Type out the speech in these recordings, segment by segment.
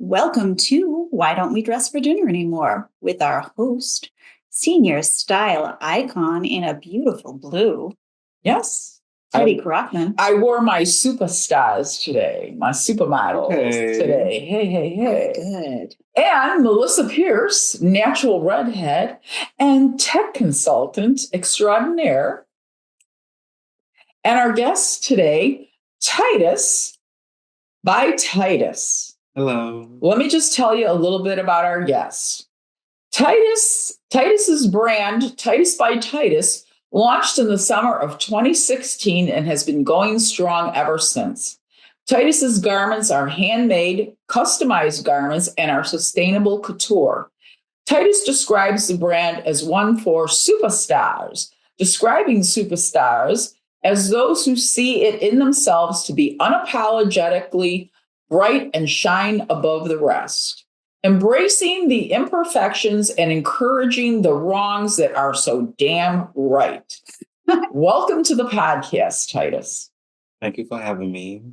Welcome to Why Don't We Dress for Dinner Anymore with our host, senior style icon in a beautiful blue, Yes. Teddy Crockman. I wore my superstars today, my supermodels today. Hey. Good. And Melissa Pierce, natural redhead and tech consultant extraordinaire. And our guest today, Tytus by Tytus. Hello. Let me just tell you a little bit about our guest. Tytus's brand, Tytus by Tytus, launched in the summer of 2016 and has been going strong ever since. Tytus's garments are handmade, customized garments, and are sustainable couture. Tytus describes the brand as one for superstars, describing superstars as those who see it in themselves to be unapologetically bright and shine above the rest, embracing the imperfections and encouraging the wrongs that are so damn right. Welcome to the podcast, Tytus. Thank you for having me.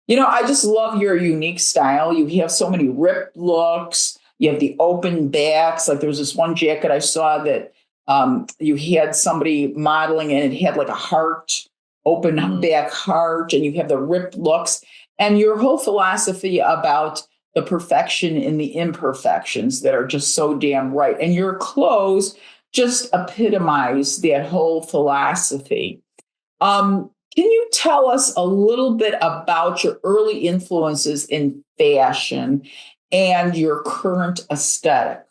You know, I just love your unique style. You have so many ripped looks. You have the open backs. Like there's this one jacket I saw that you had somebody modeling and it had like a heart, open back heart, and you have the ripped looks. And your whole philosophy about the perfection in the imperfections that are just so damn right. And your clothes just epitomize that whole philosophy. Can you tell us a little bit about your early influences in fashion and your current aesthetic?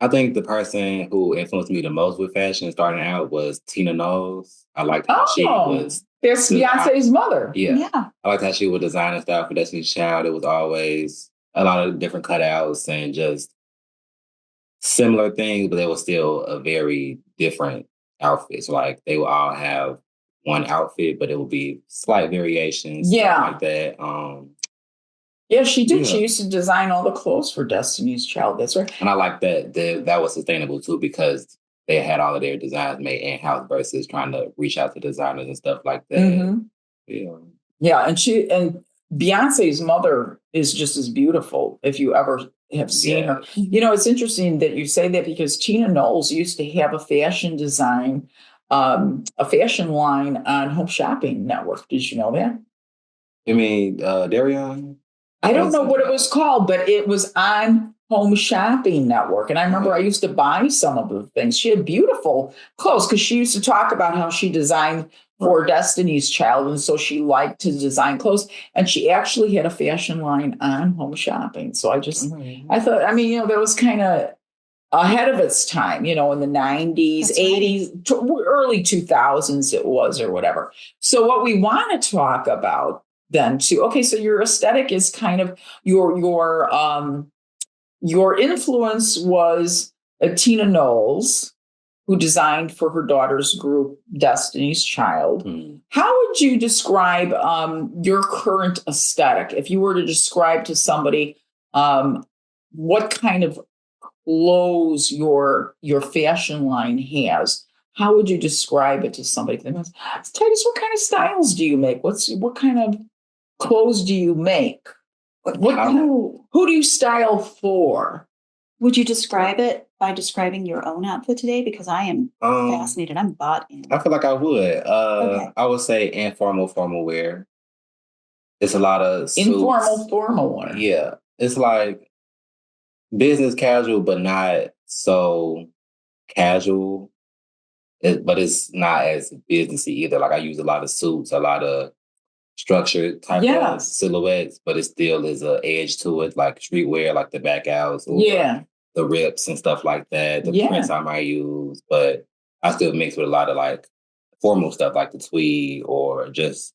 I think the person who influenced me the most with fashion starting out was Tina Knowles. I liked how she was. That's Beyonce's mother. Yeah. I liked how she would design and stuff for Destiny's Child. It was always a lot of different cutouts and just similar things, but they were still a very different outfits. Like they would all have one outfit, but it would be slight variations. Yeah. Like that. Yeah, she did. Yeah. She used to design all the clothes for Destiny's Child. That's right. And I like that was sustainable too, because they had all of their designs made in-house versus trying to reach out to designers and stuff like that. Mm-hmm. Yeah, and Beyonce's mother is just as beautiful if you ever have seen her. You know, it's interesting that you say that because Tina Knowles used to have a fashion design, a fashion line on Home Shopping Network. Did you know that? You mean Darion? I don't know what it was called, but it was on Home Shopping Network. And I remember I used to buy some of the things. She had beautiful clothes because she used to talk about how she designed for Destiny's Child. And so she liked to design clothes. And she actually had a fashion line on Home Shopping. So I thought, I mean, you know, that was kind of ahead of its time, you know, in the 90s, That's 80s, early 2000s it was or whatever. So what we want to talk about then too. Okay, so your aesthetic is kind of your influence was Tina Knowles, who designed for her daughter's group Destiny's Child. How would you describe your current aesthetic? If you were to describe to somebody what kind of clothes your fashion line has, how would you describe it to somebody? Titus, what kind of styles do you make? What kind of clothes do you make? Who do you style for? Would you describe it by describing your own outfit today? Because I am fascinated. I'm bought in. I feel like I would. Okay. I would say informal formal wear. It's a lot of suits. Informal formal wear. Yeah. It's like business casual, but not so casual. But it's not as businessy either. Like I use a lot of suits, a lot of structured type of silhouettes, but it still is an edge to it, like streetwear, like the back outs, or the rips and stuff like that, the prints I might use. But I still mix with a lot of like formal stuff, like the tweed or just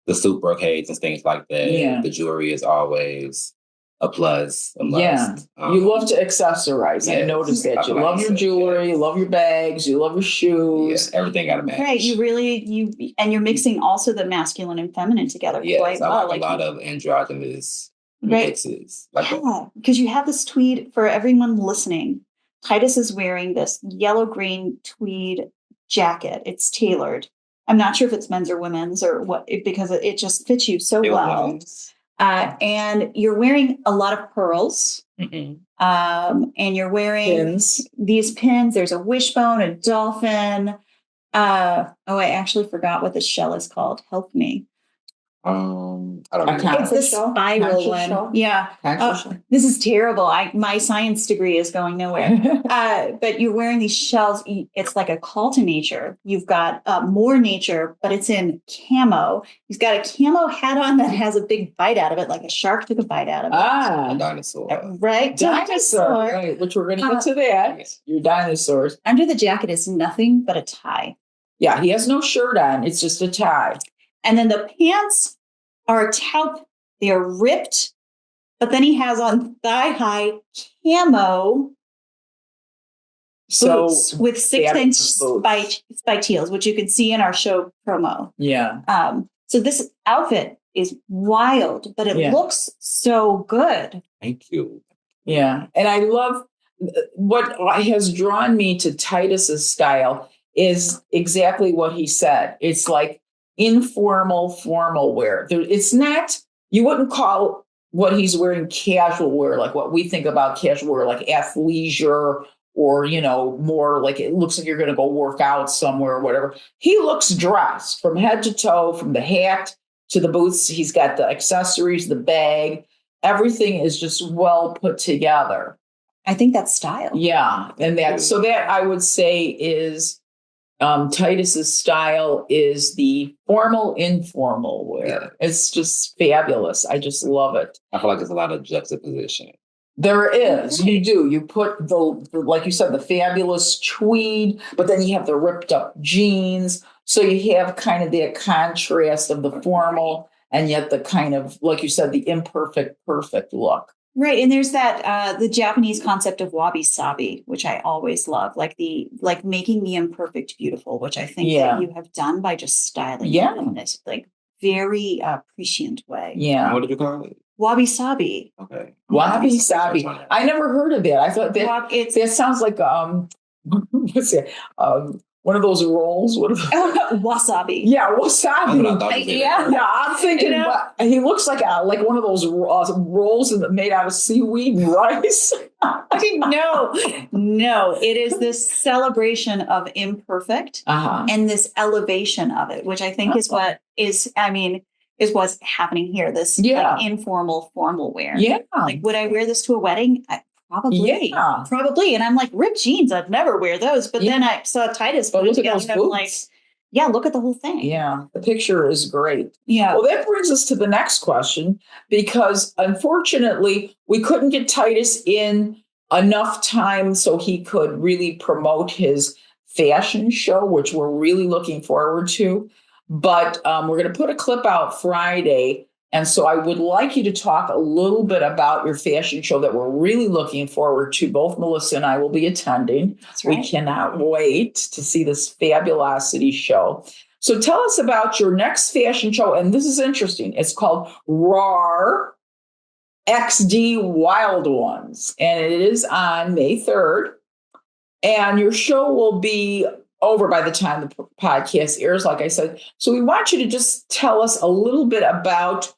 the suit brocades and things like that. Yeah. The jewelry is always a plus, a must. Yeah. You love to accessorize. Yes. I noticed that. You love your jewelry, you love your bags, you love your shoes. Yeah, everything got to match. Right. And you're mixing also the masculine and feminine together. Yes, quite well. I like a lot of androgynous mixes. Like because you have this tweed for everyone listening. Tytus is wearing this yellow-green tweed jacket. It's tailored. I'm not sure if it's men's or women's or what, because it just fits you so well. And you're wearing a lot of pearls. Mhm. And you're wearing Pins. these pins. There's a wishbone, a dolphin. I actually forgot what the shell is called. Help me. I don't A know. It's conch the shell? spiral Conch one. shell? Yeah. Conch shell? This is terrible. My science degree is going nowhere. But you're wearing these shells. It's like a call to nature. You've got more nature, but it's in camo. He's got a camo hat on that has a big bite out of it, like a shark took a bite out of it. A dinosaur. Right. Dinosaur. Right, which we're going to get to that. Your dinosaurs. Under the jacket is nothing but a tie. Yeah, he has no shirt on. It's just a tie. And then the pants are taupe. They are ripped, but then he has on thigh-high camo So boots with 6-inch fabulous boots. spike heels, which you can see in our show promo. Yeah. So this outfit is wild, but it looks so good. Thank you. Yeah. And I love what has drawn me to Tytus's style is exactly what he said. It's like informal, formal wear. It's not, you wouldn't call what he's wearing casual wear, like what we think about casual wear, like athleisure or, more like it looks like you're going to go work out somewhere or whatever. He looks dressed from head to toe, from the hat to the boots. He's got the accessories, the bag. Everything is just well put together. I think that's style. Yeah. And that I would say is Tytus's style is the formal, informal wear. Yeah. It's just fabulous. I just love it. I feel like there's a lot of juxtaposition. There is. You do. You put the like you said, the fabulous tweed, but then you have the ripped up jeans. So you have kind of that contrast of the formal and yet the kind of, like you said, the imperfect, perfect look. Right. And there's that the Japanese concept of wabi sabi, which I always love, like making the imperfect beautiful, which I think that you have done by just styling it in this like very prescient way. Yeah. What did you call it? Wabi sabi. Okay. Wabi sabi. I never heard of that. I thought that sounds like what's that? One of those rolls. What are those? Wasabi. Yeah, wasabi. Yeah, I'm thinking he looks like one of those rolls made out of seaweed and rice. No, it is this celebration of imperfect and this elevation of it, which I think is what's happening here. This like, informal, formal wear. Yeah. Like, would I wear this to a wedding? Probably. Yeah. Probably. And I'm like, ripped jeans, I'd never wear those. But then I saw Tytus put it together and I'm like, yeah, look at the whole thing. Yeah. The picture is great. Yeah. Well, that brings us to the next question, because unfortunately we couldn't get Tytus in enough time so he could really promote his fashion show, which we're really looking forward to. But we're going to put a clip out Friday. And so I would like you to talk a little bit about your fashion show that we're really looking forward to. Both Melissa and I will be attending. That's right. We cannot wait to see this fabulosity show. So tell us about your next fashion show. And this is interesting. It's called RAR XD Wild Ones. And it is on May 3rd. And your show will be over by the time the podcast airs, like I said. So we want you to just tell us a little bit about,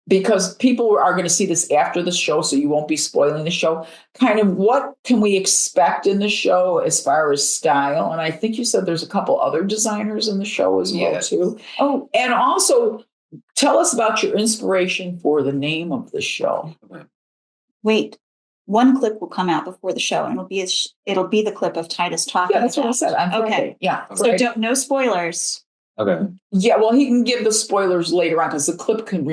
because people are going to see this after the show, so you won't be spoiling the show, kind of what can we expect in the show as far as style? And I think you said there's a couple other designers in the show as well, too. Oh, and also tell us about your inspiration for the name of the show. Wait. One clip will come out before the show, and it'll be the clip of Tytus talking. Yeah, that's what I said. Okay. Yeah. So no spoilers. Okay. Yeah, well, he can give the spoilers later on because the clip can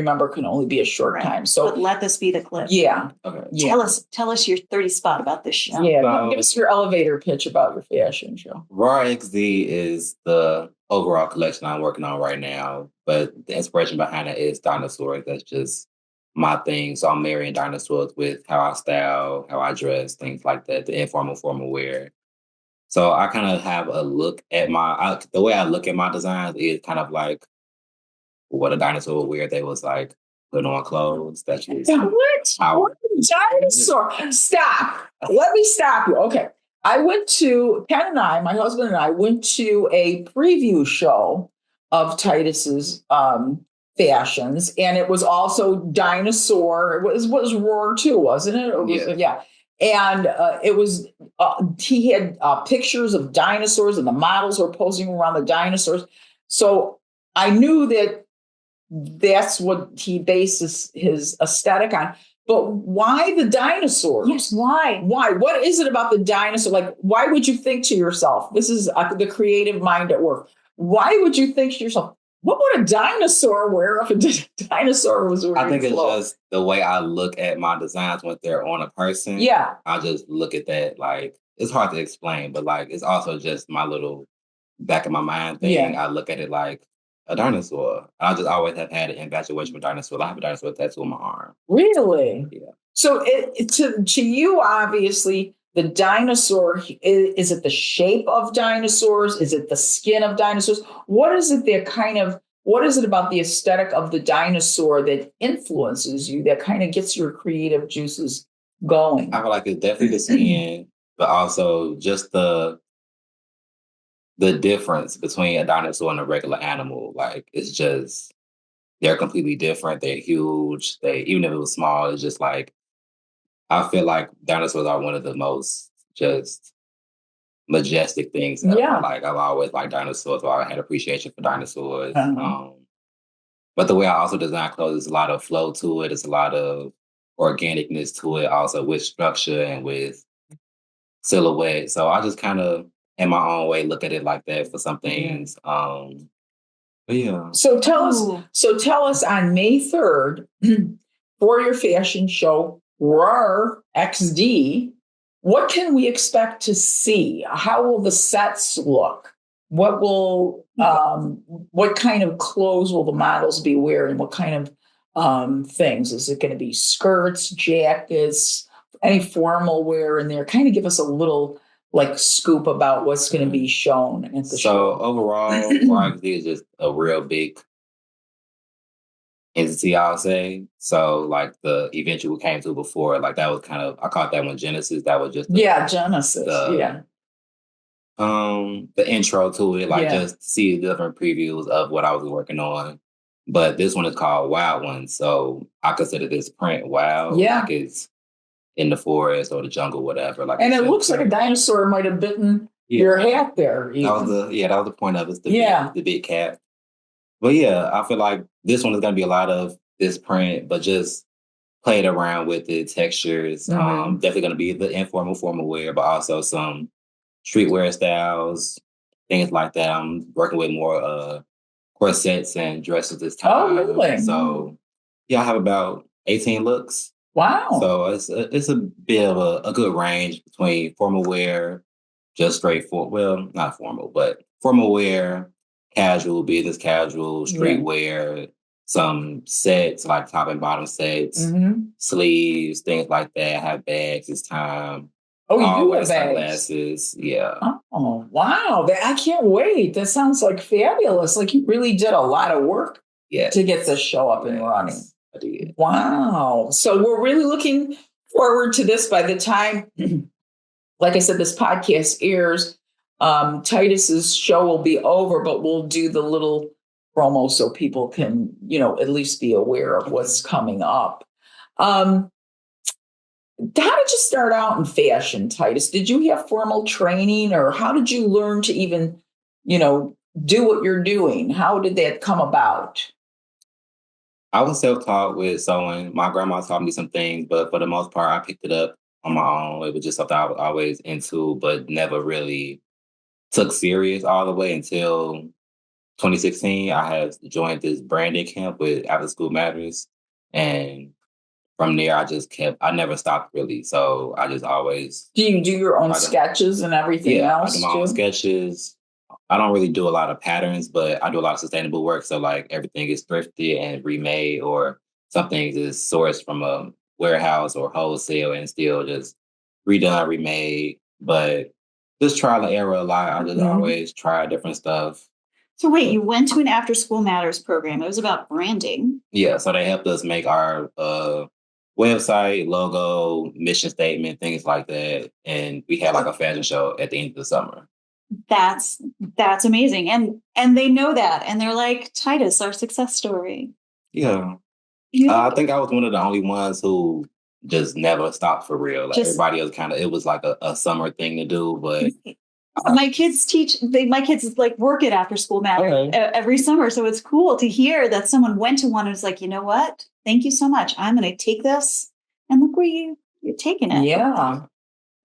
only be a short time. So but let this be the clip. Yeah. Okay. Yeah. Tell us your 30 spot about this show. Yeah. Give us your elevator pitch about your fashion show. RAR XD is the overall collection I'm working on right now, but the inspiration behind it is Dinosaur. That's just my thing. So I'm marrying dinosaurs with how I style, how I dress, things like that, the informal, formal wear. So I kind of have a look at the way I look at my designs is kind of like what a dinosaur would wear. They was like putting on clothes. That's just what? Dinosaur. Stop. Let me stop you. Okay. I went to, Ken and I, my husband and I, went to a preview show of Tytus's fashions, and it was also Dinosaur. It was Roar too, wasn't it? Yeah. And it was he had pictures of dinosaurs, and the models were posing around the dinosaurs. So I knew that that's what he bases his aesthetic on. But why the dinosaurs? Yes, why? Why? What is it about the dinosaur? Like, why would you think to yourself, this is the creative mind at work. Why would you think to yourself, what would a dinosaur wear if a dinosaur was wearing I think it's clothes? just the way I look at my designs when they're on a person. Yeah. I just look at that like it's hard to explain, but like it's also just my little back of my mind thing. Yeah. I look at it like a dinosaur. I just always have had an infatuation with dinosaurs. I have a dinosaur tattoo on my arm. Really? Yeah. So to you, obviously, the dinosaur, is it the shape of dinosaurs? Is it the skin of dinosaurs? What is it what is it about the aesthetic of the dinosaur that influences you, that kind of gets your creative juices going? I feel like it's definitely the skin, but also just the difference between a dinosaur and a regular animal. Like it's just they're completely different. They're huge. Even if it was small, it's just like I feel like dinosaurs are one of the most just majestic things ever. Yeah. Like I've always liked dinosaurs, so I had appreciation for dinosaurs. Uh-huh. But the way I also design clothes is a lot of flow to it. It's a lot of organicness to it, also with structure and with silhouette. So I just kind of, in my own way, look at it like that for some things. But yeah. So tell us on May 3rd for your fashion show, RAR XD, what can we expect to see? How will the sets look? What will what kind of clothes will the models be wearing? What kind of things? Is it going to be skirts, jackets, any formal wear in there? Kind of give us a little like scoop about what's going to be shown at the show. So overall, RXD is just a real big entity, I'll say. So like the event you came to before, like that was kind of, I caught that one Genesis. That was just Genesis. The intro to it, like just see the different previews of what I was working on. But this one is called Wild One. So I consider this print wild. Yeah. Like it's in the forest or the jungle, whatever. Like, and it looks like a dinosaur might have bitten your hat there. That was the point of it. The big cat. But yeah, I feel like this one is going to be a lot of this print, but just played around with the textures. Mm-hmm. Definitely going to be the informal, formal wear, but also some streetwear styles, things like that. I'm working with more corsets and dresses this time. Oh, really? So yeah, I have about 18 looks. Wow. So it's a bit of a good range between formal wear, just straightforward. Well, not formal, but formal wear, casual, business casual, streetwear, some sets like top and bottom sets, sleeves, things like that. I have bags this time. Oh, you do have bags. Sunglasses, yeah. Oh, wow. I can't wait. That sounds like fabulous. Like you really did a lot of work to get this show up and running. I did. Wow. So we're really looking forward to this. By the time, like I said, this podcast airs, Tytus's show will be over, but we'll do the little promo so people can, at least be aware of what's coming up. How did you start out in fashion, Tytus? Did you have formal training, or how did you learn to even, do what you're doing? How did that come about? I was self-taught with sewing. My grandma taught me some things, but for the most part, I picked it up on my own. It was just something I was always into, but never really took serious all the way until 2016. I had joined this branding camp with After School Matters, and from there, I never stopped really. So I just always. Do you do your own sketches and everything else? I do my own sketches. I don't really do a lot of patterns, but I do a lot of sustainable work. So like everything is thrifted and remade, or some things is sourced from a warehouse or wholesale and still just redone, remade. But just trial and error a lot. I just always try different stuff. So wait, you went to an After School Matters program. It was about branding. Yeah, so they helped us make our website, logo, mission statement, things like that. And we had like a fashion show at the end of the summer. That's amazing. And they know that. And they're like, Tytus, our success story. Yeah. You I think I was one of the only ones who just never stopped for real. Like Just- everybody else it was like a summer thing to do, but my kids my kids like work it after school matter every summer. So it's cool to hear that someone went to one and was like, you know what? Thank you so much. I'm going to take this and look where you're taking it. Yeah.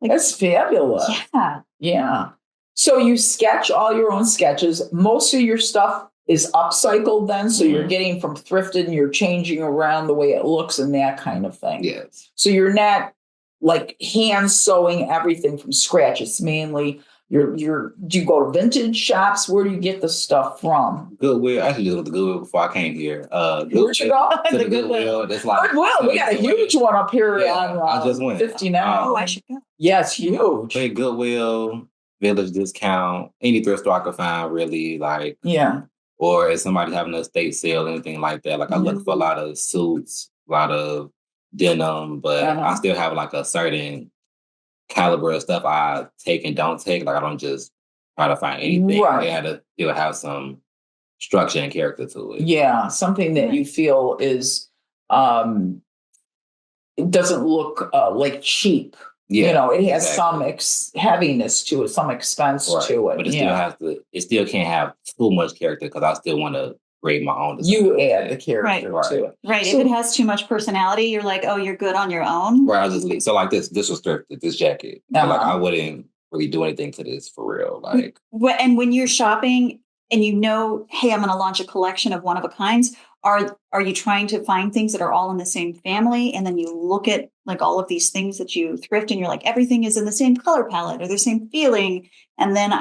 Like, That's fabulous. Yeah. Yeah. So you sketch all your own sketches. Most of your stuff is upcycled then. So you're getting from thrifted and you're changing around the way it looks and that kind of thing. yes. So you're not like hand sewing everything from scratch. It's mainly do you go to vintage shops? Where do you get the stuff from? Goodwill. I actually just went to Goodwill before I came here. Where'd you go? To The the Goodwill. Goodwill. That's like Well, we got a huge one up here Yeah, on I just went. 59. Oh, I should go. Yeah, it's huge. Big Goodwill, Village Discount, any thrift store I could find really like, Yeah. or if somebody having a estate sale, anything like that. Like I look for a lot of suits, a lot of denim, but I still have like a certain caliber of stuff I take and don't take. Like I don't just try to find anything. Right. They had to still have some structure and character to it. Yeah, something that you feel is it doesn't look like cheap. Yeah, You know, it has exactly. some heaviness to it, some expense Right. to it. But it still has to. It still can't have too much character because I still want to create my own design. You add the character Right. to it. Right. So- if it has too much personality, you're like, oh, you're good on your own. Right, I just leave. So like this was thrifted. This jacket. So, like Uh-huh. I wouldn't really do anything to this for real. Like And when you're shopping and you know, hey, I'm going to launch a collection of one of a kinds, are you trying to find things that are all in the same family? And then you look at like all of these things that you thrift and you're like, everything is in the same color palette or the same feeling. And then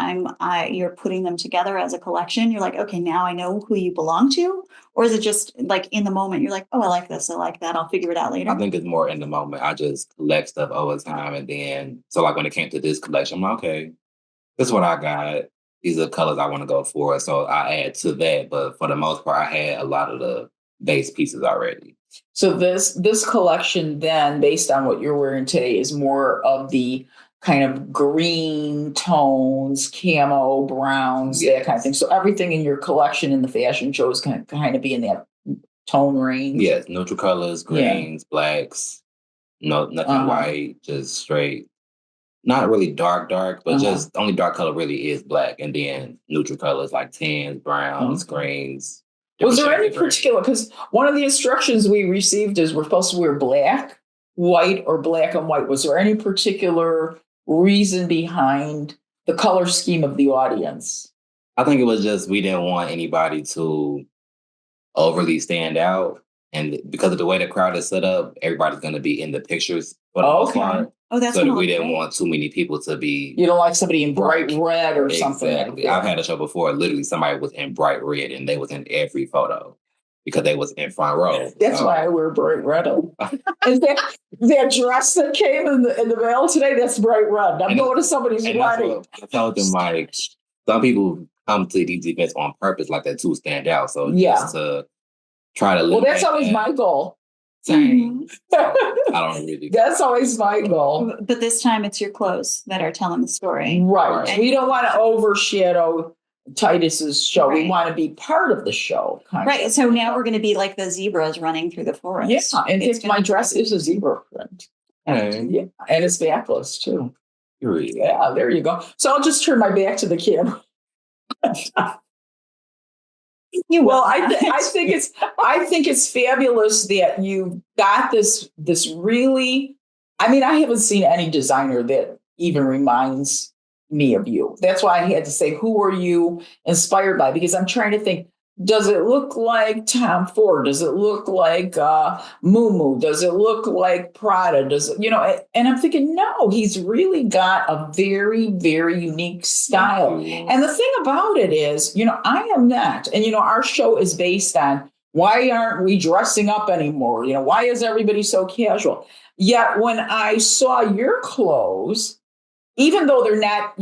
you're putting them together as a collection. You're like, okay, now I know who you belong to. Or is it just like in the moment, you're like, oh, I like this. I like that. I'll figure it out later. I think it's more in the moment. I just collect stuff over time, and then so like when it came to this collection, I'm like, okay, this is what I got. These are the colors I want to go for. So I add to that. But for the most part, I had a lot of the base pieces already. So this collection then, based on what you're wearing today, is more of the kind of green tones, camo, browns, that kind of thing. So everything in your collection in the fashion shows can kind of be in that tone range. Yes, neutral colors, greens, blacks, nothing white, just straight. Not really dark, but just the only dark color really is black. And then neutral colors like tans, browns, greens. Was there any different shades of green. particular, because one of the instructions we received is we're supposed to wear black, white, or black and white. Was there any particular reason behind the color scheme of the audience? I think it was just we didn't want anybody to overly stand out. And because of the way the crowd is set up, everybody's going to be in the pictures for the most part. Oh, that's So that what we didn't want too many people to be. You don't like somebody in bright red or something like Exactly. that. I've had a show before. Literally, somebody was in bright red, and they was in every photo because they was in front row. That's why I wear bright red. Is that dress that came in the mail today? That's bright red. I'm going to somebody's And that's wedding. what I told them, like, some people come to these events on purpose, like that, to stand out. So just to try to. Well, that's always my goal. Same. So I don't really. That's always my goal. But this time it's your clothes that are telling the story. Right. And- We don't want to overshadow Titus's show. We Right. want to be part of the show. Right. of. So now we're going to be like the zebras running through the forest. Yeah. In It's fact, my gonna- dress is a zebra print. Hey, Yeah. And it's backless too. you're really. Yeah, there you go. So I'll just turn my back to the camera. Well, I think it's fabulous that you got this really. I mean, I haven't seen any designer that even reminds me of you. That's why I had to say, who are you inspired by? Because I'm trying to think. Does it look like Tom Ford? Does it look like Moo? Does it look like Prada? Does it, and I'm thinking, no, he's really got a very, very unique style. And the thing about it is, I am not, and our show is based on why aren't we dressing up anymore? Why is everybody so casual? Yet when I saw your clothes, even though they're not,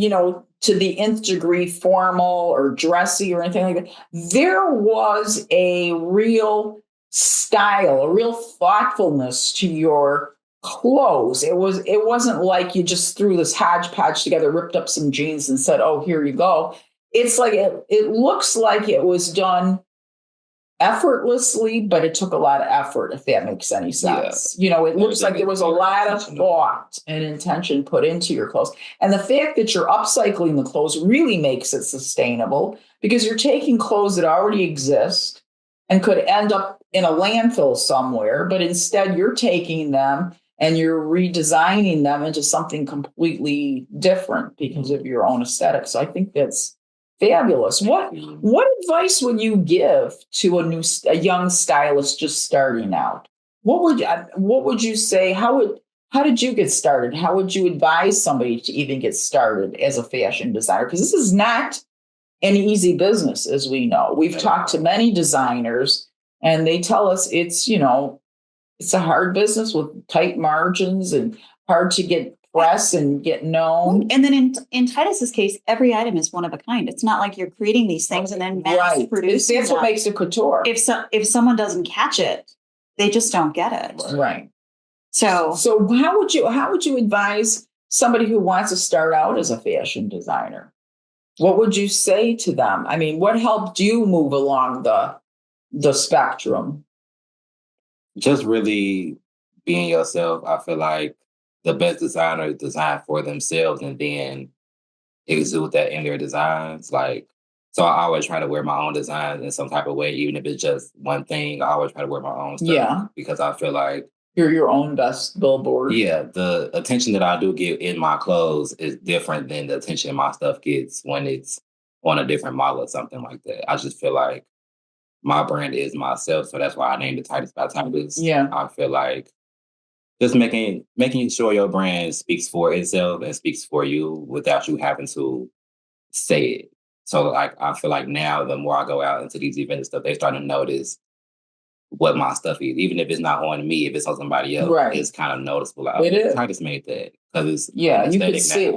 to the nth degree formal or dressy or anything like that, there was a real style, a real thoughtfulness to your clothes. It wasn't like you just threw this hodgepodge together, ripped up some jeans and said, oh, here you go. It's like, it looks like it was done effortlessly, but it took a lot of effort, if that makes any sense. You know, it looks like there was a lot of thought and intention put into your clothes. And the fact that you're upcycling the clothes really makes it sustainable because you're taking clothes that already exist and could end up in a landfill somewhere, but instead you're taking them and you're redesigning them into something completely different because of your own aesthetic. So I think that's fabulous. What advice would you give to a young stylist just starting out? What would you say? How did you get started? How would you advise somebody to even get started as a fashion designer? Because this is not an easy business, as we know. We've talked to many designers, and they tell us it's a hard business with tight margins and hard to get press and get known. And then in Tytus's case, every item is one of a kind. It's not like you're creating these things and then mass producing. That's what makes it couture. If someone doesn't catch it, they just don't get it. Right. So how would you advise somebody who wants to start out as a fashion designer? What would you say to them? I mean, what helped you move along the spectrum? Just really being yourself. I feel like the best designers design for themselves and then exude that in their designs. Like, so I always try to wear my own designs in some type of way, even if it's just one thing. I always try to wear my own stuff. Yeah. Because I feel like you're your own best billboard. Yeah. The attention that I do get in my clothes is different than the attention my stuff gets when it's on a different model or something like that. I just feel like my brand is myself. So that's why I named it Tytus by Tytus. Yeah. I feel like just making sure your brand speaks for itself and speaks for you without you having to say it. So like I feel like now the more I go out into these events and stuff, they start to notice what my stuff is. Even if it's not on me, if it's on somebody else, it's kind of noticeable. Like, it is. Tytus made that because it's you can see.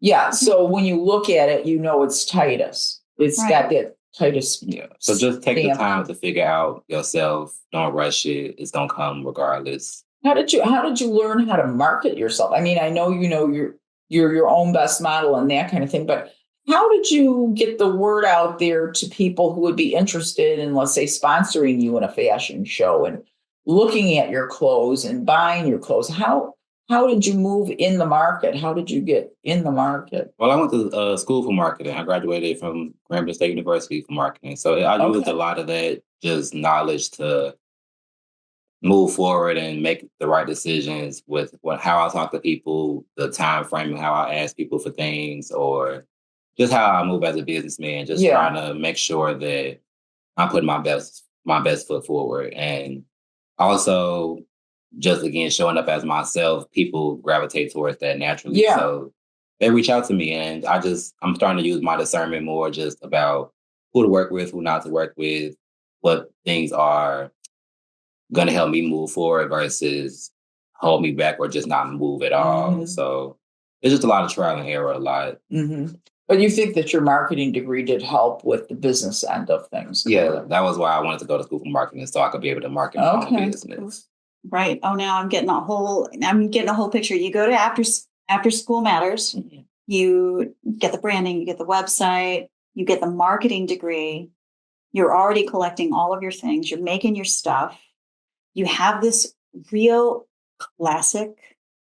Yeah. So when you look at it, you know it's Tytus. It's got that Tytus. Yeah. So just take the time to figure out yourself. Don't rush it. It's gonna come regardless. How did you learn how to market yourself? I mean, I know you're your own best model and that kind of thing, but how did you get the word out there to people who would be interested in, let's say, sponsoring you in a fashion show and looking at your clothes and buying your clothes? How did you move in the market? How did you get in the market? Well, I went to school for marketing. I graduated from Grambling State University for marketing. So I used a lot of that just knowledge to move forward and make the right decisions with how I talk to people, the time frame, how I ask people for things, or just how I move as a businessman, just trying to make sure that I'm putting my best foot forward. And also just again showing up as myself, people gravitate towards that naturally. Yeah. So they reach out to me and I'm starting to use my discernment more just about who to work with, who not to work with, what things are going to help me move forward versus hold me back or just not move at all. Mm-hmm. So it's just a lot of trial and error, a lot. Mm-hmm. But you think that your marketing degree did help with the business end of things? Yeah, that was why I wanted to go to school for marketing, so I could be able to market my own business. Right. Oh, now I'm getting a whole picture. You go to after school matters. Mm-hmm. You get the branding, you get the website, you get the marketing degree. You're already collecting all of your things. You're making your stuff. You have this real classic.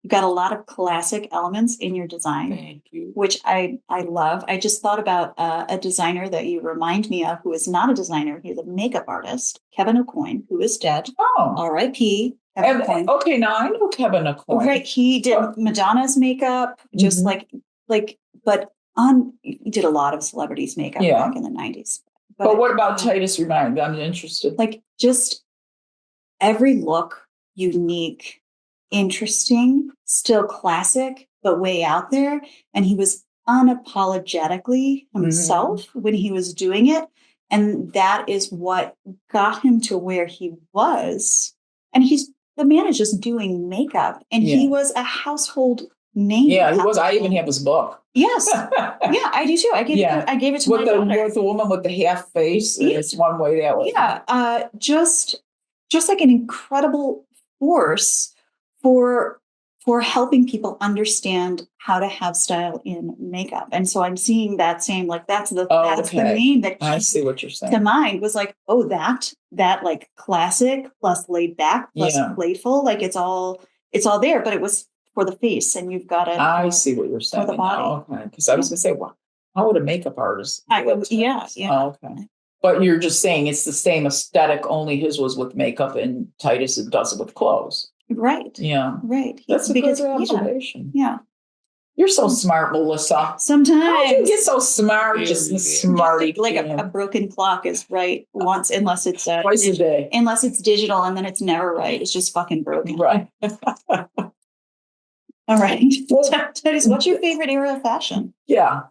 You've got a lot of classic elements in your design. Thank you. Which I love. I just thought about a designer that you remind me of, who is not a designer. He's a makeup artist, Kevin Aucoin, who is dead. Oh, R.I.P. Okay, now I know Kevin Aucoin. Right, he did Madonna's makeup, just he did a lot of celebrities' makeup back in the 90s. But what about Tytus? Remind me, I'm interested. Like just every look unique. Interesting, still classic, but way out there. And he was unapologetically himself when he was doing it. And that is what got him to where he was. And the man is just doing makeup. And he was a household name. Yeah, he was. I even have his book. Yes. Yeah, I do too. I gave it to my daughter. With the woman with the half face. It's one way that way. Yeah. Just like an incredible force for for helping people understand how to have style in makeup. And so I'm seeing that same, like, that's the name that I see what you're saying. to mind was like, oh, that like classic plus laid back plus playful, like it's all there, but it was for the face, and you've got it. I see what you're saying. For the body. Okay. Because I was going to say, well, how would a makeup artist? Yeah. Oh, okay. But you're just saying it's the same aesthetic, only his was with makeup and Tytus does it with clothes. Right. Yeah. Right. That's a good observation. Yeah. You're so smart, Melissa. Sometimes. How do you get so smart? Just smarty. Like a broken clock is right once, unless it's twice a day. Unless it's digital, and then it's never right. It's just fucking broken. Right. All right. Tytus, what's your favorite era of fashion? Yeah.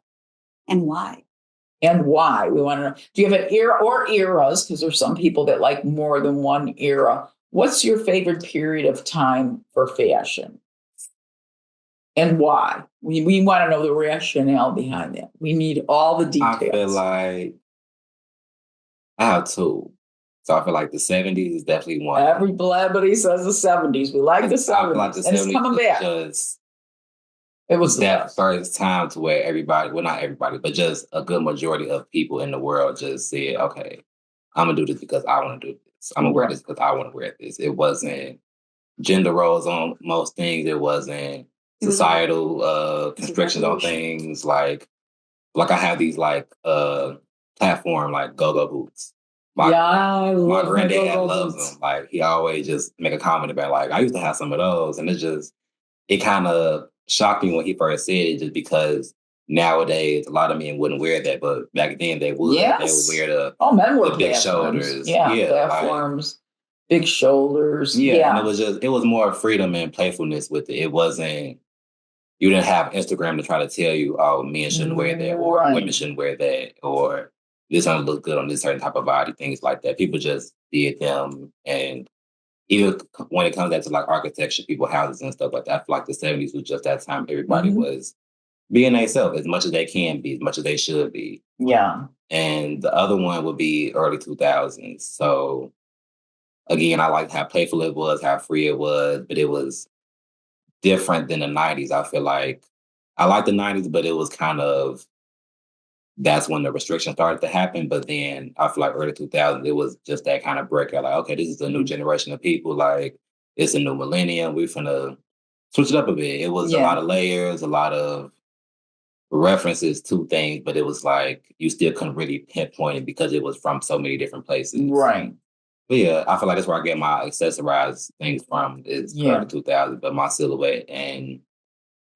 And why? And why? We want to know. Do you have an era or eras? Because there's some people that like more than one era. What's your favorite period of time for fashion? And why? We want to know the rationale behind that. We need all the details. I feel like I have two. So I feel like the 70s is definitely one. Everybody says the 70s. We like the 70s. I feel like the 70s it's coming back. It was that first time to where everybody, well, not everybody, but just a good majority of people in the world just said, okay, I'm going to do this because I want to do this. I'm going to wear this because I want to wear this. It wasn't gender roles on most things. It wasn't societal constrictions on things. Like I have these platform like go-go boots. My granddad loves them. Like he always just make a comment about like, I used to have some of those. And it kind of shocked me when he first said it, just because nowadays a lot of men wouldn't wear that, but back then they would. Yes. They would wear men wore the big shoulders. Platforms, big shoulders. And it was more freedom and playfulness with it. It wasn't, you didn't have Instagram to try to tell you, oh, men shouldn't wear that, or women shouldn't wear that, or this doesn't look good on this certain type of body, things like that. People just did them. And even when it comes down to like architecture, people houses and stuff like that, I feel like the 70s was just that time everybody was being themselves as much as they can be, as much as they should be. Yeah. And the other one would be early 2000s. So again, I liked how playful it was, how free it was, but it was different than the 90s. I feel like I liked the 90s, but it was kind of, that's when the restrictions started to happen. But then I feel like early 2000s, it was just that kind of breakout. Like, okay, this is a new generation of people. Like, it's a new millennium. We're finna switch it up a bit. It was a lot of layers, a lot of references to things, but it was like you still couldn't really pinpoint it because it was from so many different places. Right. But yeah, I feel like that's where I get my accessorized things from, is early 2000s, but my silhouette and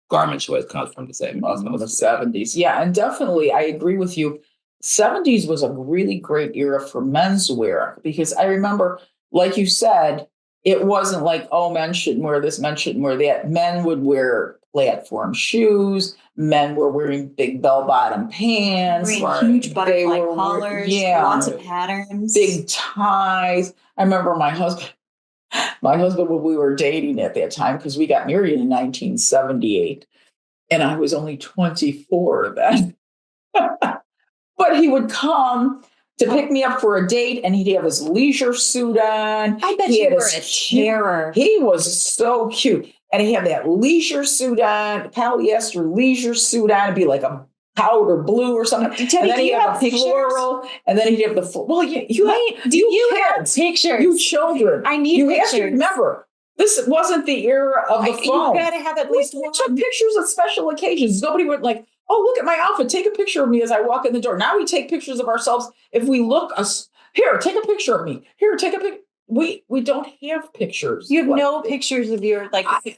garment choice comes from the 70s. The 70s. Yeah, and definitely I agree with you. 70s was a really great era for menswear, because I remember, like you said, it wasn't like, oh, men shouldn't wear this, men shouldn't wear that. Men would wear platform shoes. Men were wearing big bell-bottom pants. Huge butterfly collars. Lots of patterns. Big ties. I remember my husband, when we were dating at that time, because we got married in 1978, and I was only 24 then. But he would come to pick me up for a date, and he'd have his leisure suit on. I bet you were a terror. He was so cute. And he had that leisure suit on, polyester leisure suit on. It'd be like a powder blue or something. Teddi, and then he'd have a floral, and then he'd have the well, you have pictures? You children. I need you pictures. You have to remember, this wasn't the era of the phone. You got to have at least one. We took pictures at special occasions. Nobody would like, oh, look at my outfit. Take a picture of me as I walk in the door. Now we take pictures of ourselves. If we look us here, take a picture of me. Here, take a picture. We don't have pictures. You have no pictures of your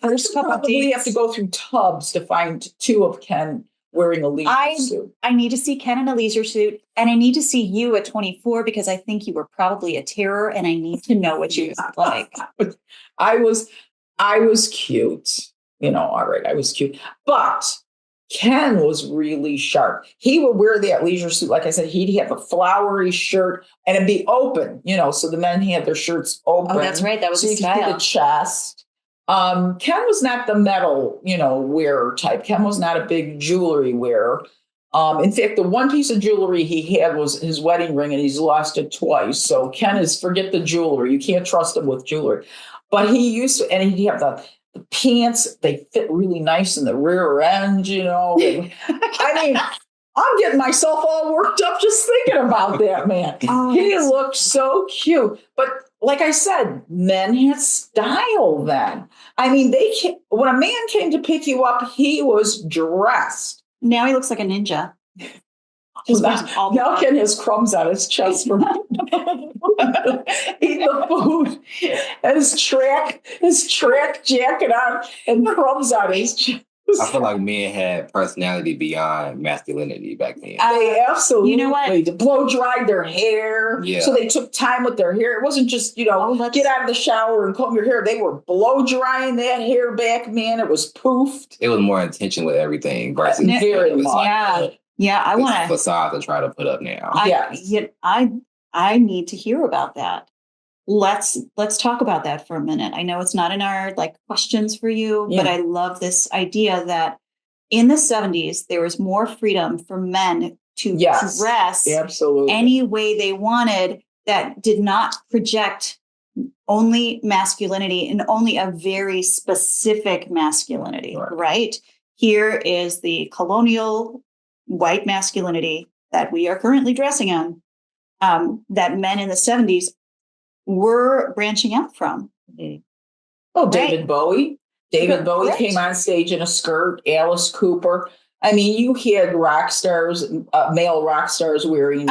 first couple of days. We have to go through tubs to find two of Ken wearing a leisure suit. I need to see Ken in a leisure suit, and I need to see you at 24, because I think you were probably a terror, and I need to know what you look like. I was cute. All right, I was cute. But Ken was really sharp. He would wear that leisure suit. Like I said, he'd have a flowery shirt, and it'd be open, so the men had their shirts open. Oh, that's right. That was so the style. You could see the chest. Ken was not the metal, wearer type. Ken was not a big jewelry wearer. In fact, the one piece of jewelry he had was his wedding ring, and he's lost it twice. So Ken forget the jewelry. You can't trust him with jewelry. But he used to, and he'd have the the pants, they fit really nice in the rear end, you know. And, I mean, I'm getting myself all worked up just thinking about that man. Oh, He that's- looked so cute. But like I said, men had style then. I mean, when a man came to pick you up, he was dressed. Now he looks like a ninja. Now Ken has crumbs on his chest from eating the food. And his track jacket on and crumbs on his chest. I feel like men had personality beyond masculinity back then. They absolutely, You know what? blow dried their hair. Yeah. So they took time with their hair. It wasn't just, get out of the shower and comb your hair. They were blow drying that hair back, man. It was poofed. It was more intention with everything versus Very much. Yeah, I want to facade to try to put up now. I need to hear about that. Let's talk about that for a minute. I know it's not in our questions for you, but I love this idea that in the 70s there was more freedom for men to dress absolutely any way they wanted that did not project only masculinity and only a very specific masculinity, right? Here is the colonial white masculinity that we are currently dressing on, that men in the 70s were branching out from. Oh, David Bowie. David Bowie came on stage in a skirt. Alice Cooper. I mean, you had rock stars, male rock stars wearing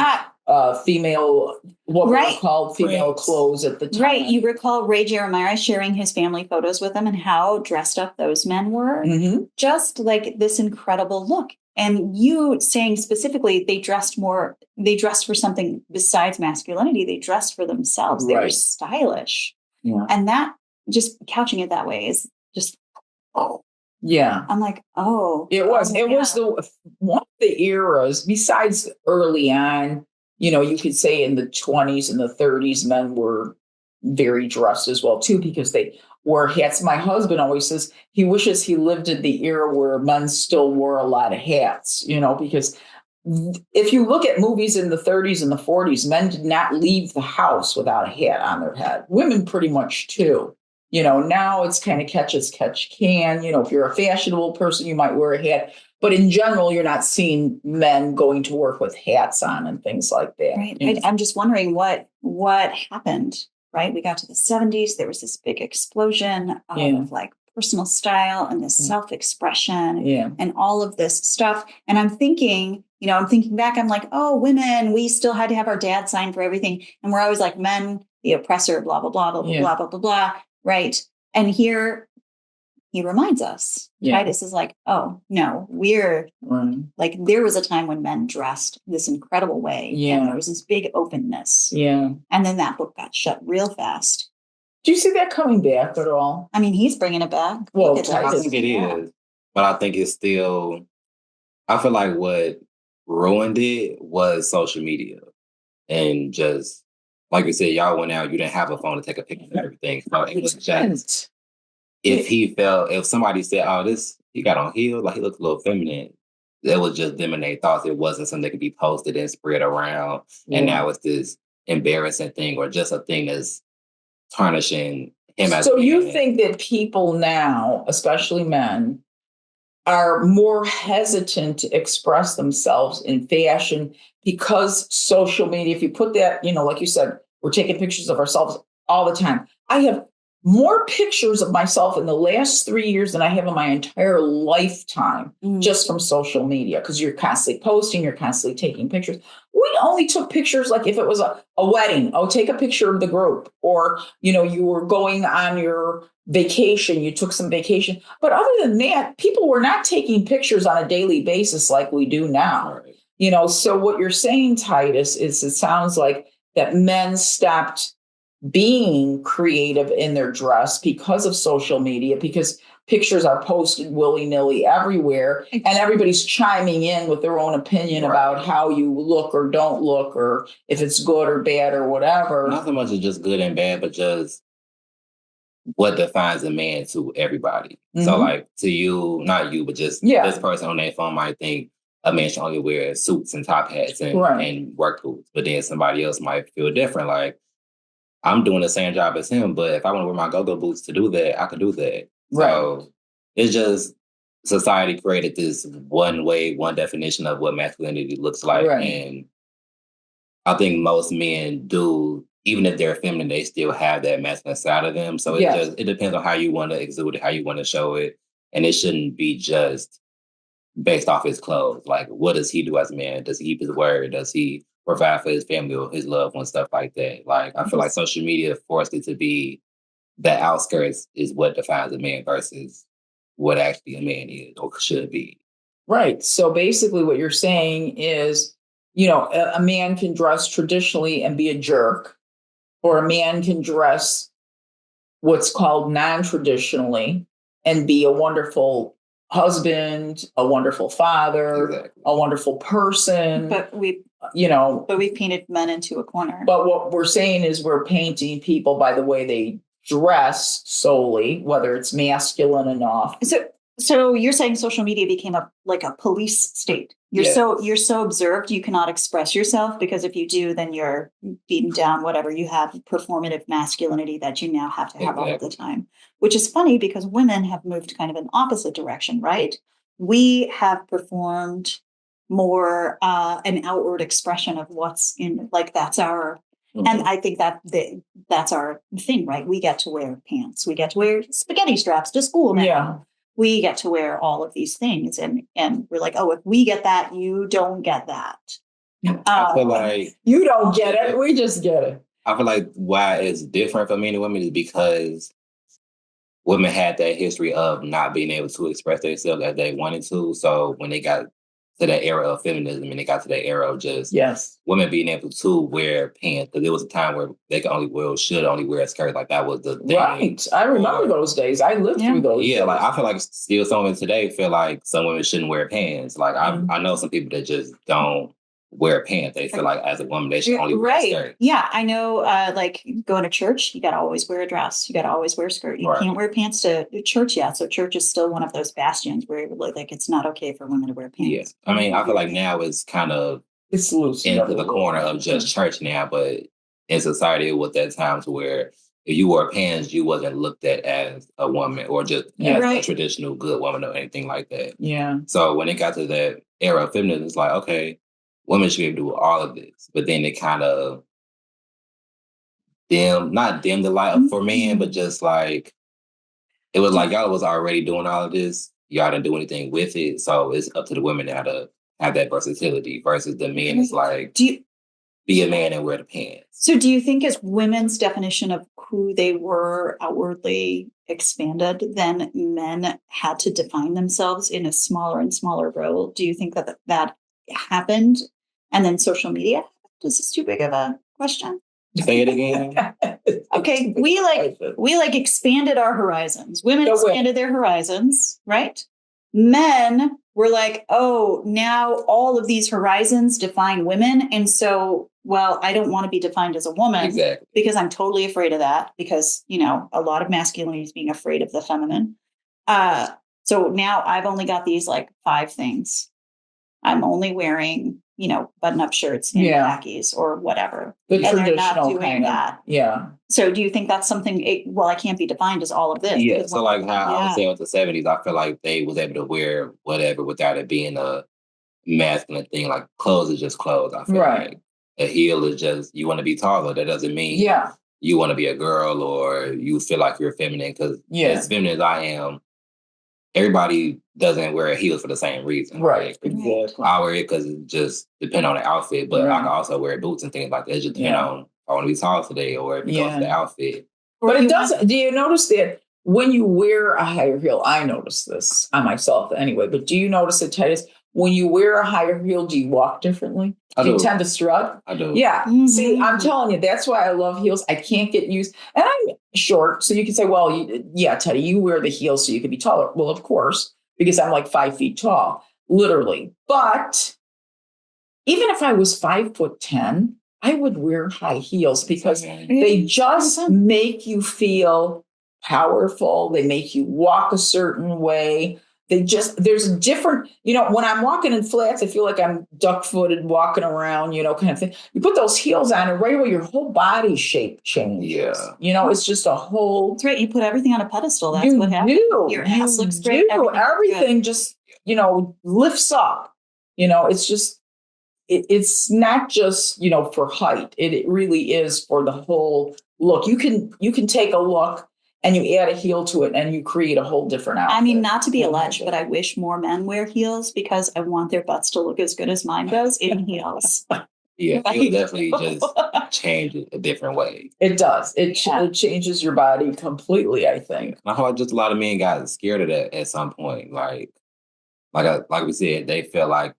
female, what were called female clothes at the time. Right. You recall Ray Jeremiah sharing his family photos with them and how dressed up those men were. Mm-hmm. Just like this incredible look. And you saying specifically they dressed for something besides masculinity. They dressed for themselves. They were stylish. Yeah. And that, just couching it that way is just, yeah. I'm like, It was one of the eras, besides early on, you could say in the 20s and the 30s, men were very dressed as well, too, because they wore hats. My husband always says he wishes he lived in the era where men still wore a lot of hats, because if you look at movies in the 30s and the 40s, men did not leave the house without a hat on their head. Women pretty much too. Now it's kind of catch as catch can. If you're a fashionable person, you might wear a hat. But in general, you're not seeing men going to work with hats on and things like that. Right. I'm just wondering what happened. Right. We got to the 70s. There was this big explosion of personal style and this self-expression and all of this stuff. And I'm thinking back, I'm like, oh, women, we still had to have our dad sign for everything. And we're always like, men, the oppressor, blah, blah, blah, blah, blah, blah, blah, blah. Right. And here he reminds us, Tytus is like, oh, no, we're there was a time when men dressed this incredible way. Yeah. And there was this big openness. Yeah. And then that book got shut real fast. Do you see that coming back at all? I mean, he's bringing it back. Well, I think it is, but I think it's still, I feel like what ruined it was social media. And just, like you said, y'all went out, you didn't have a phone to take a picture of everything. So it was just, if somebody said, oh, he got on heels, like he looked a little feminine, it was just them and their thoughts. It wasn't something that could be posted and spread around. And now it's this embarrassing thing or just a thing that's tarnishing him as a man. So you think that people now, especially men, are more hesitant to express themselves in fashion because social media, if you put that, like you said, we're taking pictures of ourselves all the time. I have more pictures of myself in the last 3 years than I have in my entire lifetime just from social media, because you're constantly posting, you're constantly taking pictures. We only took pictures like if it was a wedding. Oh, take a picture of the group. Or, you were going on your vacation, you took some vacation. But other than that, people were not taking pictures on a daily basis like we do now. Right. So what you're saying, Tytus, is it sounds like that men stopped being creative in their dress because of social media, because pictures are posted willy-nilly everywhere and everybody's chiming in with their own opinion about how you look or don't look, or if it's good or bad or whatever. Not so much as just good and bad, but just what defines a man to everybody. So like to you, not you, but just this person on their phone might think a man should only wear suits and top hats and work boots. But then somebody else might feel different. Like, I'm doing the same job as him, but if I want to wear my go-go boots to do that, I can do that. So it's just society created this one way, one definition of what masculinity looks like. Right. And I think most men do, even if they're feminine, they still have that masculine side of them. So it depends on how you want to exude it, how you want to show it. And it shouldn't be just based off his clothes. Like, what does he do as a man? Does he keep his word? Does he provide for his family or his loved ones, stuff like that? Like, I feel like social media forced it to be the outskirts is what defines a man versus what actually a man is or should be. Right. So basically what you're saying is, a man can dress traditionally and be a jerk, or a man can dress what's called non-traditionally and be a wonderful husband, a wonderful father, a wonderful person. But we painted men into a corner. But what we're saying is we're painting people by the way they dress solely, whether it's masculine enough. So you're saying social media became a police state. You're so observed, you cannot express yourself, because if you do, then you're beaten down, whatever. You have performative masculinity that you now have to have all of the time, which is funny because women have moved kind of in opposite direction, right? We have performed more an outward expression of what's in, like, that's our, and I think that's our thing, right? We get to wear pants. We get to wear spaghetti straps to school now. Yeah. We get to wear all of these things, and we're like, oh, if we get that, you don't get that. I feel like you don't get it. We just get it. I feel like why it's different for men and women is because women had that history of not being able to express themselves as they wanted to. So when they got to that era of feminism and they got to that era of just women being able to wear pants, because there was a time where they should only wear a skirt. Like, that was the thing. Right. I remember those days. I lived through those days. Like, I feel like still some women today feel like some women shouldn't wear pants. Like, I know some people that just don't wear pants. They feel like as a woman they should only wear a skirt. Yeah, I know. Like, going to church, you got to always wear a dress. You got to always wear a skirt. You can't wear pants to church yet. So church is still one of those bastions where, like, it's not okay for women to wear pants. Yeah, I mean, I feel like now it's kind of loose into the corner of just church now, but in society it was at times where if you wore pants, you wasn't looked at as a woman or just as a traditional good woman or anything like that. Yeah. So when it got to that era of feminism, it's like, okay, women should be able to do all of this. But then it kind of not dim the light up for men, but just like, it was like y'all was already doing all of this. Y'all didn't do anything with it. So it's up to the women now to have that versatility versus the men. It's like, be a man and wear the pants. So do you think as women's definition of who they were outwardly expanded, then men had to define themselves in a smaller and smaller role? Do you think that happened? And then social media? Is this too big of a question? Say it again. Okay, we expanded our horizons. Women expanded their horizons, right? Men were like, oh, now all of these horizons define women. And so, well, I don't want to be defined as a woman because I'm totally afraid of that, because, a lot of masculinity is being afraid of the feminine. So now I've only got these 5 things. I'm only wearing, button-up shirts and khakis or whatever. The and traditional they're not doing kind that. Yeah. So do you think that's something, I can't be defined as all of this? Yeah. So like how I was saying with the 70s, I feel like they was able to wear whatever without it being a masculine thing. Like, clothes is just clothes. I feel like a heel is just, you want to be taller. That doesn't mean you want to be a girl or you feel like you're feminine, because as feminine as I am, everybody doesn't wear heels for the same reason. Right. Exactly. I wear it because it just depends on the outfit, but I can also wear boots and things like that. It just depends on if I want to be tall today or if it goes to the outfit. But it doesn't. Do you notice that when you wear a higher heel? I notice this on myself anyway, but do you notice it, Titus? When you wear a higher heel, do you walk differently? Do you tend to strut? I do. Yeah. Mm-hmm. See, I'm telling you, that's why I love heels. I can't get used. And I'm short, so you can say, well, Teddy, you wear the heels so you can be taller. Well, of course, because I'm 5 feet tall, literally. But even if I was 5'10", I would wear high heels because they just make you feel powerful. They make you walk a certain way. there's a different, when I'm walking in flats, I feel like I'm duck-footed walking around, kind of thing. You put those heels on and right away, your whole body shape changes. Yeah. It's just a whole. That's right. You put everything on a pedestal. That's what happens. Your ass looks great. Everything just, lifts up. It's just, it's not just, for height. It really is for the whole look. You can take a look and you add a heel to it and you create a whole different outfit. I mean, not to be alleged, but I wish more men wear heels because I want their butts to look as good as mine does in heels. Yeah, it'll definitely just change it a different way. It does. It changes your body completely, I think. I thought just a lot of men got scared of that at some point. Like we said, they feel like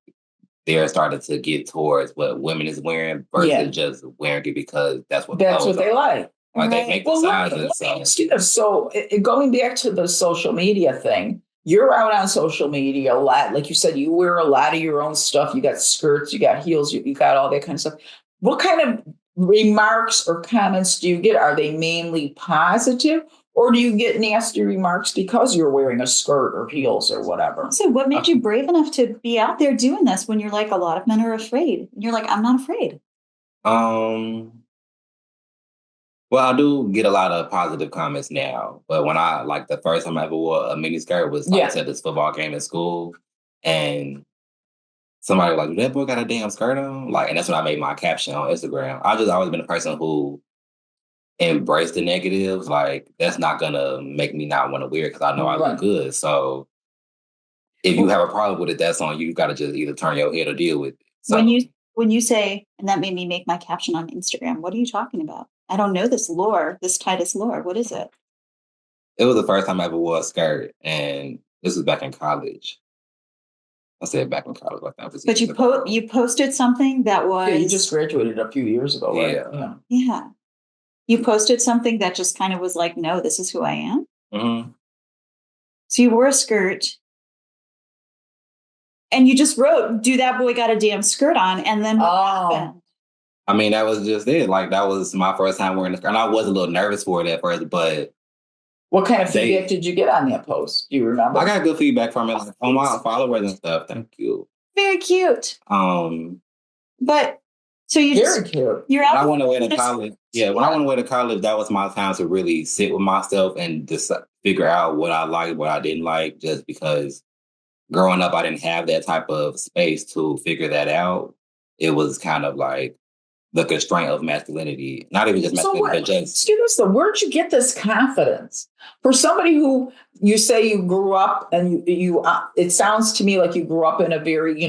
they're starting to get towards what women is wearing versus just wearing it because that's what they like. Like they make the sizes. So going back to the social media thing, you're out on social media a lot. Like you said, you wear a lot of your own stuff. You got skirts, you got heels, you got all that kind of stuff. What kind of remarks or comments do you get? Are they mainly positive? Or do you get nasty remarks because you're wearing a skirt or heels or whatever? So what made you brave enough to be out there doing this when you're like, a lot of men are afraid? And you're like, I'm not afraid. Well, I do get a lot of positive comments now, but when the first time I ever wore a mini skirt was to this football game in school, and somebody was like, "That boy got a damn skirt on," and that's when I made my caption on Instagram. I've just always been a person who embraced the negatives. Like that's not gonna make me not want to wear it because I know I look good. So if you have a problem with it, that's on you. You got to just either turn your head or deal with it. So, when you say, and that made me make my caption on Instagram, what are you talking about? I don't know this lore, this Tytus lore. What is it? It was the first time I ever wore a skirt, and this was back in college. I said back in college like that. But you posted something that was... Yeah, you just graduated a few years ago, right? Yeah. You posted something that just kind of was like, no, this is who I am? Mm-hmm. So you wore a skirt, and you just wrote, "Do that boy got a damn skirt on?" And then what happened? I mean, that was just it. Like, that was my first time wearing a skirt. And I was a little nervous for it at first, but... What kind of feedback did you get on that post? Do you remember? I got good feedback from it, on my followers and stuff. Thank you. Very cute. But, so you Very cute. You're out... When I went away to college, when I went away to college, that was my time to really sit with myself and just figure out what I liked, what I didn't like, just because growing up, I didn't have that type of space to figure that out. It was kind of like the constraint of masculinity. Not even just masculinity, but just... Excuse me, where'd you get this confidence? For somebody who, you say you grew up and you it sounds to me like you grew up in a very, you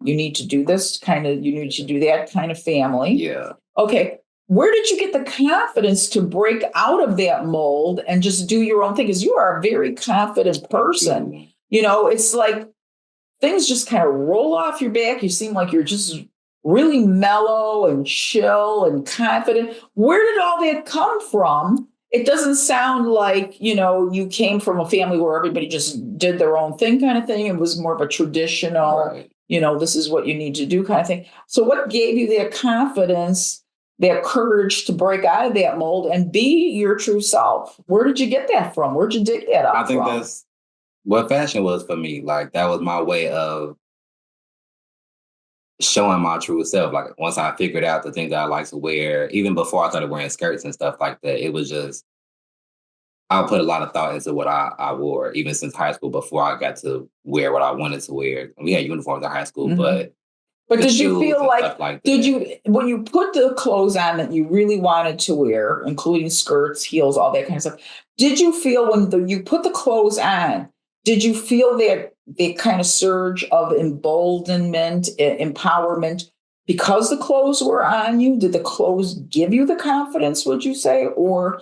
need to do this kind of, you need to do that kind of family. Yeah. Okay. Where did you get the confidence to break out of that mold and just do your own thing? Because you are a very confident person. It's like things just kind of roll off your back. You seem like you're just really mellow and chill and confident. Where did all that come from? It doesn't sound like, you came from a family where everybody just did their own thing kind of thing. It was more of a traditional, this is what you need to do kind of thing. So what gave you that confidence, that courage to break out of that mold and be your true self? Where did you get that from? Where'd you dig that up from? I think that's what fashion was for me. Like, that was my way of showing my true self. Like, once I figured out the things that I like to wear, even before I started wearing skirts and stuff like that, it was just, I put a lot of thought into what I wore, even since high school, before I got to wear what I wanted to wear. We had uniforms in high school, but did you feel like when you put the clothes on that you really wanted to wear, including skirts, heels, all that kind of stuff, did you feel when you put the clothes on, did you feel that kind of surge of emboldenment, empowerment, because the clothes were on you? Did the clothes give you the confidence, would you say? Or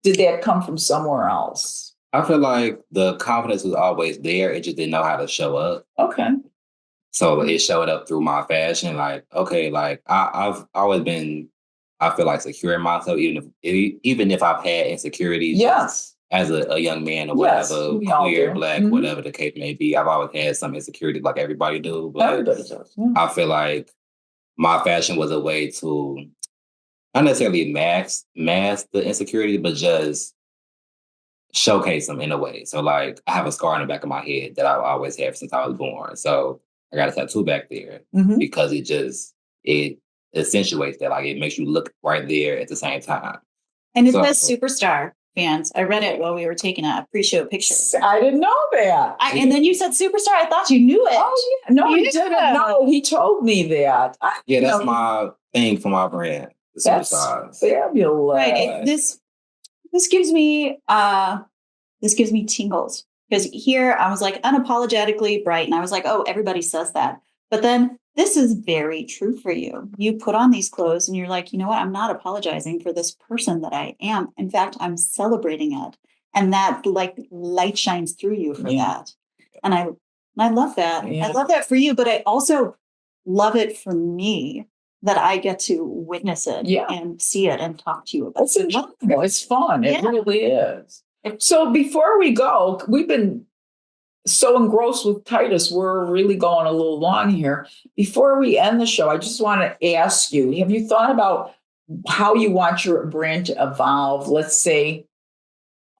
did that come from somewhere else? I feel like the confidence was always there. It just didn't know how to show up. Okay. So it showed up through my fashion. Like, okay, like I've always been, I feel like, secure in myself, even if I've had insecurities. Yes. As a young man or whatever, queer, black, whatever the case may be, I've always had some insecurity like everybody do. But everybody does. Yeah. I feel like my fashion was a way to not necessarily mask the insecurity, but just showcase them in a way. So like I have a scar in the back of my head that I've always had since I was born. So I got a tattoo back there because it accentuates that. Like it makes you look right there at the same time. And it So- says superstar fans. I read it while we were taking a pre-show picture. I didn't know that. And then you said superstar. I thought you knew it. Oh, yeah. No, he Yeah. didn't. No, he told me that. Yeah, that's my thing for my brand. The That's superstars. fabulous. Right. This gives me tingles, because here I was like unapologetically bright, and I was like, oh, everybody says that. But then this is very true for you. You put on these clothes and you're like, you know what? I'm not apologizing for this person that I am. In fact, I'm celebrating it. And that like light shines through you for that. And I love that. Yeah. I love that for you, but I also love it for me that I get to witness it and see it and talk to you about It's enjoyable. It's fun. It Yeah. really is. So before we go, we've been so engrossed with Tytus, we're really going a little long here. Before we end the show, I just want to ask you, have you thought about how you want your brand to evolve? Let's say,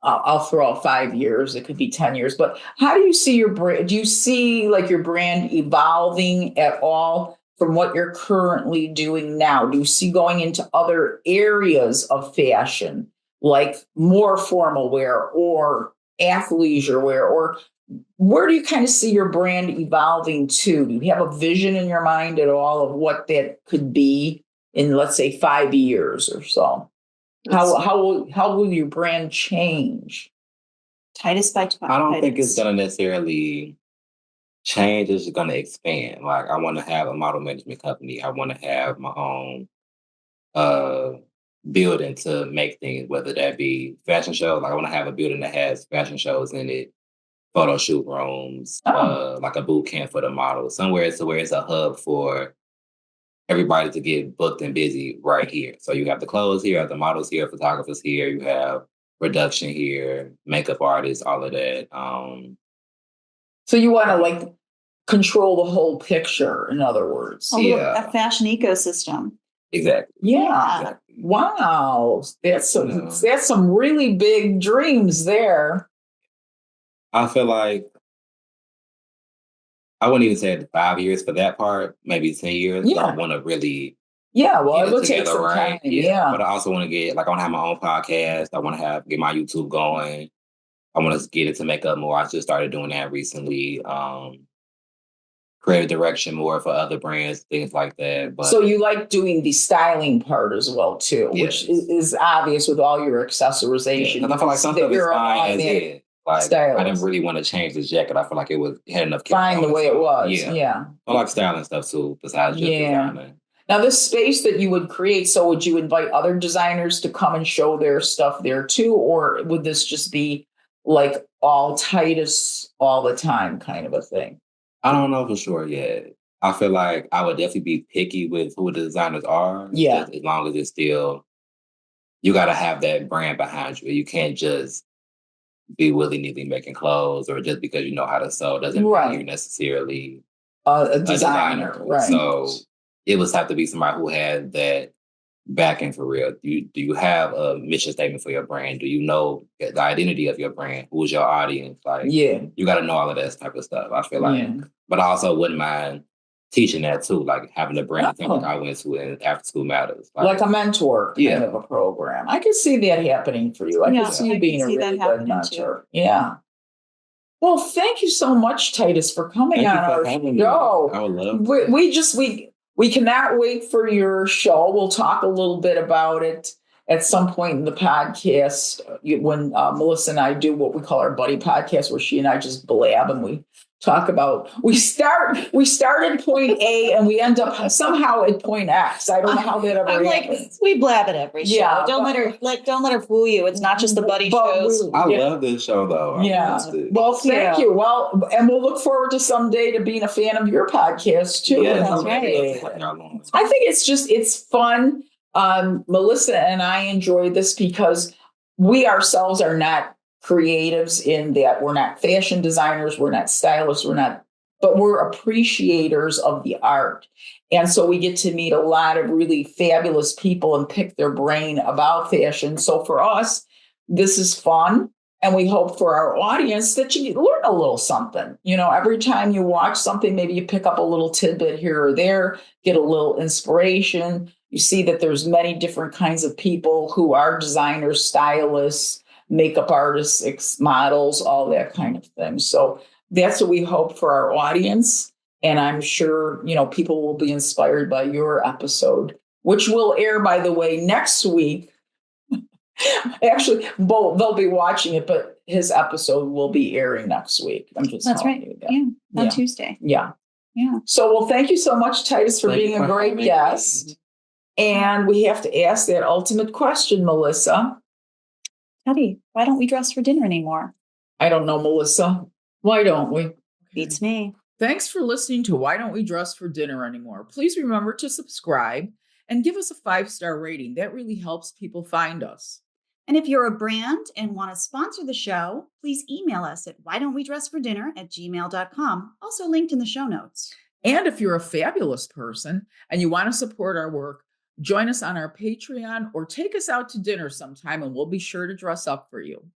I'll throw out 5 years, it could be 10 years, but how do you see your brand? Do you see like your brand evolving at all from what you're currently doing now? Do you see going into other areas of fashion, like more formal wear or athleisure wear, or where do you kind of see your brand evolving to? Do you have a vision in your mind at all of what that could be in, let's say, 5 years or so? How will your brand change? Tytus by I don't think it's gonna necessarily change. It's just gonna expand. Like I want to have a model management company. I want to have my own building to make things, whether that be fashion shows. Like I want to have a building that has fashion shows in it, photo shoot rooms, like a boot camp for the models, somewhere to where it's a hub for everybody to get booked and busy right here. So you have the clothes here, you have the models here, photographers here, you have production here, makeup artists, all of that. So you want to like control the whole picture, in other words. A fashion ecosystem. Exactly. Yeah. Exactly. Wow. That's some really big dreams there. I feel like I wouldn't even say 5 years for that part, maybe 10 years. Yeah. I want to really well, get it will it take together, some right? time. Yeah. But I also want to get, like, I want to have my own podcast. I want to get my YouTube going. I want to get into makeup more. I just started doing that recently. Creative direction more for other brands, things like that. But so you like doing the styling part as well too, which is obvious with all your accessorization. Because I feel like some stuff is fine as is. Like stylist. I didn't really want to change this jacket. I feel like it had enough. Fine the way it was. Yeah. I like styling stuff too, besides just designing. Now, this space that you would create, so would you invite other designers to come and show their stuff there too? Or would this just be like all Tytus all the time kind of a thing? I don't know for sure yet. I feel like I would definitely be picky with who the designers are. Yeah. As long as it's still, you got to have that brand behind you. You can't just be willy-nilly making clothes, or just because you know how to sew doesn't mean you're necessarily a designer. Right. So it would have to be somebody who had that backing for real. Do you have a mission statement for your brand? Do you know the identity of your brand? Who's your audience? Like, you got to know all of that type of stuff. I feel like, but I also wouldn't mind teaching that too, like having a brand thing like I went to in After School Matters, like a mentor kind of a program. I can see that happening for you. I can see you being a really good mentor. Yeah. Well, thank you so much, Tytus, for coming on our show. I would love. We cannot wait for your show. We'll talk a little bit about it at some point in the podcast when Melissa and I do what we call our buddy podcast, where she and I just blab and we talk about, we start at point A and we end up somehow at point X. I don't know how that ever happens. We blab at every show. Yeah, don't let her fool you. It's not just the buddy shows. I love this show though. Well, thank you. Well, and we'll look forward to someday to being a fan of your podcast too. That's right. I think it's fun. Melissa and I enjoy this because we ourselves are not creatives in that we're not fashion designers, we're not stylists, but we're appreciators of the art. And so we get to meet a lot of really fabulous people and pick their brain about fashion. So for us, this is fun. And we hope for our audience that you learn a little something. You know, every time you watch something, maybe you pick up a little tidbit here or there, get a little inspiration. You see that there's many different kinds of people who are designers, stylists, makeup artists, models, all that kind of thing. So that's what we hope for our audience. And I'm sure, you know, people will be inspired by your episode, which will air, by the way, next week. Actually, they'll be watching it, but his episode will be airing next week. I'm just That's telling right. you that. Yeah, on Tuesday. Yeah. Yeah. So, well, thank you so much, Tytus, for being a great guest. And we have to ask that ultimate question, Melissa. Teddy, why don't we dress for dinner anymore? I don't know, Melissa. Why don't we? Beats me. Thanks for listening to Why Don't We Dress for Dinner Anymore? Please remember to subscribe and give us a 5-star rating. That really helps people find us. And if you're a brand and want to sponsor the show, please email us at whydon'twedressfordinner@gmail.com, also linked in the show notes. And if you're a fabulous person and you want to support our work, join us on our Patreon or take us out to dinner sometime and we'll be sure to dress up for you.